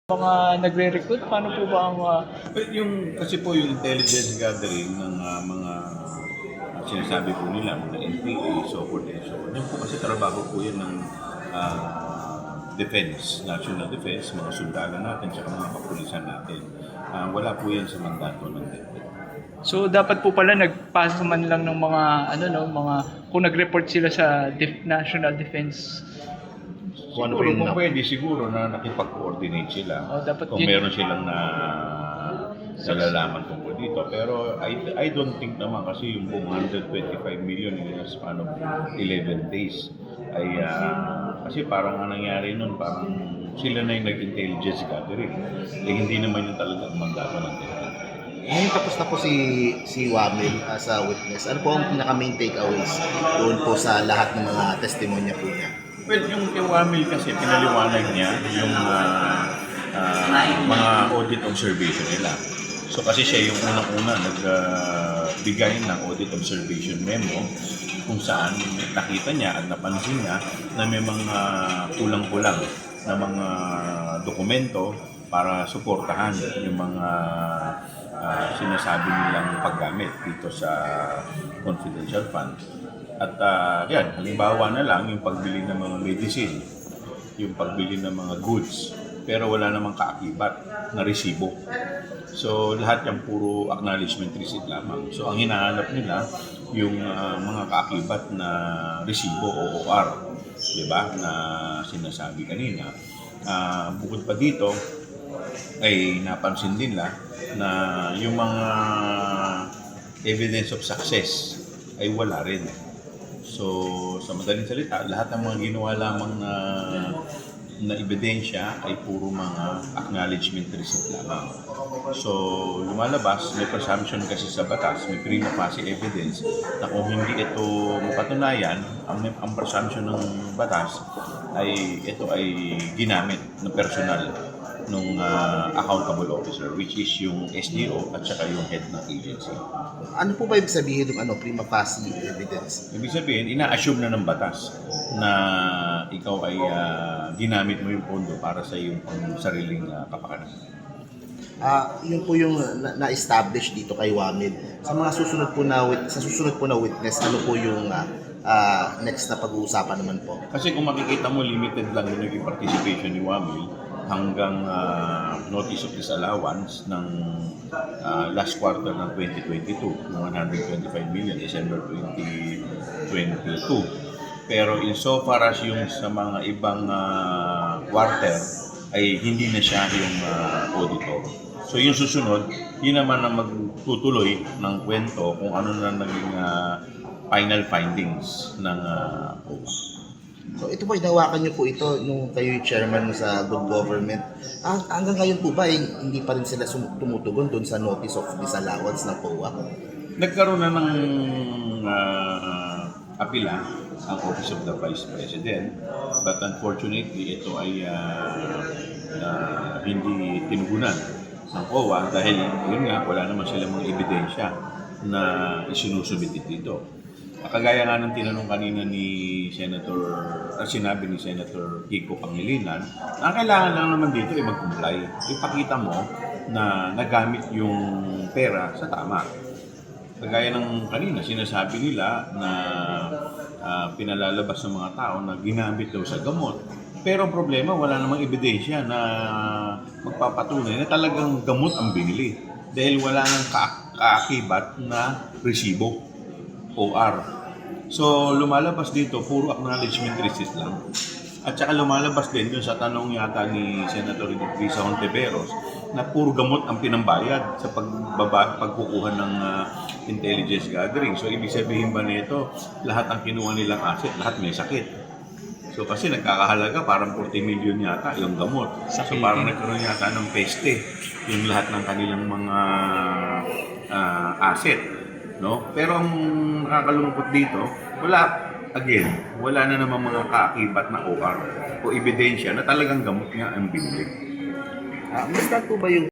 Mga nagre-recruit, paano po ba ang Well, kasi po yung intelligence gathering ng mga sinasabi po nila, mga NPA, so forth and so on. Yan po kasi trabaho po yan ng defense, national defense, mga sundalo natin, tsaka mga kapulisan natin. Wala po yan sa mandato ng DepEd. So dapat po pala nagpasa man lang ng mga mga kung nag-report sila sa National Defense. Kung ano po yung pwede, siguro na nakipag-coordinate sila. Dapat kung meron silang nalalaman tungkol dito. Pero I don't think naman kasi yung 125 million in a span of 11 days ay kasi parang ang nangyari nun, parang sila na yung nag-intelligence gathering. Hindi naman yung talagang mandato ng DepEd. Ngayon tapos na po si Wamil as a witness. Ano po ang pinaka-main takeaways doon po sa lahat ng mga testimonya po niya? Well, yung kay Wamil kasi pinaliwanag niya yung mga audit observation nila. So kasi siya yung unang-una nagbigay ng audit observation memo kung saan nakita niya at napansin niya na may mga kulang-kulang na mga dokumento para suportahan yung mga sinasabi nilang paggamit dito sa confidential fund. At yan, halimbawa na lang yung pagbili ng mga medicine, yung pagbili ng mga goods, pero wala namang kaakibat na resibo. So lahat yung puro acknowledgement receipt lamang. So ang hinahanap nila yung mga kaakibat na resibo o OR, di ba, na sinasabi kanina. Bukod pa dito, ay napansin nila na yung mga evidence of success ay wala rin. So, sa madaling salita, lahat ng mga ginawa lamang na ebidensya ay puro mga acknowledgement receipt lamang. So, lumalabas, may presumption kasi sa batas, may prima facie evidence na kung hindi ito mapatunayan, ang presumption ng batas ay ito ay ginamit ng personal ng accountable officer, which is yung SDO at saka yung head ng agency. Ano po ba ibig sabihin ng prima facie evidence? Ibig sabihin, ina-assume na ng batas na ikaw ay ginamit mo yung pondo para sa iyong sariling kapakanan. Yun po yung na-establish dito kay Wamil. Sa mga susunod po na witness, ano po yung next na pag-uusapan naman po? Kasi kung makikita mo, limited lang yung naging participation ni Wamil hanggang notice of disallowance ng last quarter ng 2022, ng 125 million, December 2022. Pero insofar as yung sa mga ibang quarter, ay hindi na siya yung auditor. So yung susunod, yun naman ang magtutuloy ng kwento kung ano na naging final findings ng OWA. So ito po, hinawakan niyo po ito nung kayo chairman sa Good Government. Hanggang ngayon po ba, hindi pa rin sila tumutugon doon sa notice of disallowance ng POA? Nagkaroon na ng apila ang Office of the Vice President, but unfortunately ito ay hindi tinugunan ng OWA dahil yun nga, wala naman silang mga ebidensya na isinusubmit dito. Kagaya nga ng tinanong kanina ni sinabi ni Senator Kiko Pangilinan, ang kailangan lang naman dito ay mag-comply. Ipakita mo na nagamit yung pera sa tama. Kagaya ng kanina, sinasabi nila na pinalalabas ng mga tao na ginamit daw sa gamot. Pero ang problema, wala namang ebidensya na magpapatunay na talagang gamot ang binili. Dahil wala nang kaakibat na resibo, OR. So, lumalabas dito, puro acknowledgement receipt lang. At saka lumalabas din dun sa tanong yata ni Senator Risa Hontiveros na puro gamot ang pinambayad sa pagkukuha ng intelligence gathering. So, ibig sabihin ba nito, lahat ang kinuha nilang asset, lahat may sakit. So, kasi nagkakahalaga parang 40 million yata yung gamot. So, parang nagkaroon yata ng peste yung lahat ng kanilang mga asset. No? Pero ang nakakalungkot dito, wala na naman mga kaakibat na OR o ebidensya na talagang gamot nga ang binili. Mas po ba yung